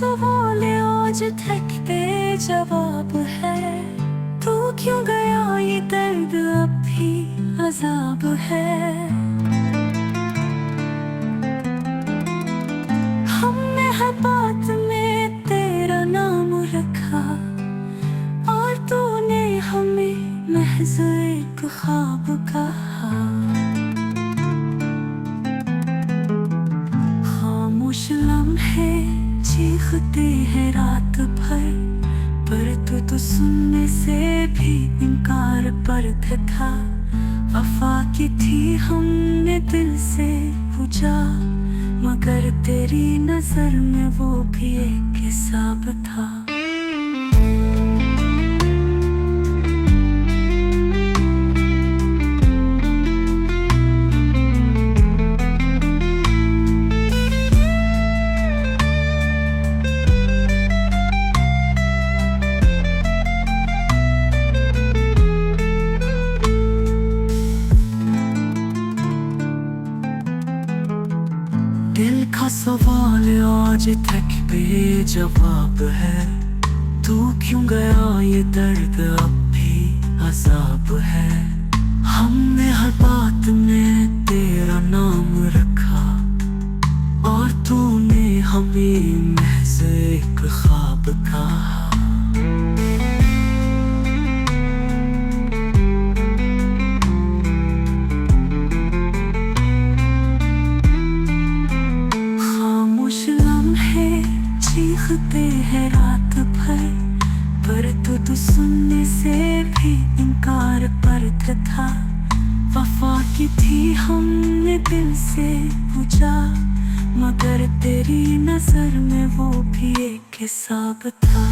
सवाल आज तक बेजवाब है। तू क्यों गया, ये दर्द अब भी अजाब है। हमने हर बात में तेरा नाम रखा, और तूने हमें महज एक ख्वाब कहा। खामोश लम्हे चीखते हैं रात भर, पर तू सुनने से भी इनकार करता था। वफा की थी हमने दिल से पूछा, मगर तेरी नजर में वो भी एक हिसाब था। दिल का सवाल आज तक बेजवाब है। तू क्यों गया, ये दर्द अब भी अजाब है। हमने हर बात में तेरा नाम रखा, और तूने हमें महज एक ख्वाब कहा। चीखते हैं रात भर, पर तू सुनने से भी इनकार करता था। वफा की थी हमने दिल से पूछा, मगर तेरी नजर में वो भी एक हिसाब था।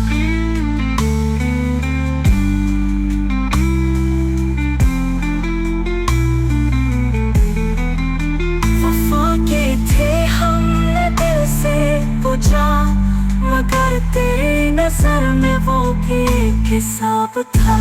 वफा के थे हमने दिल से पूछा, मगर तेरी नजर में वो भी एक हिसाब था।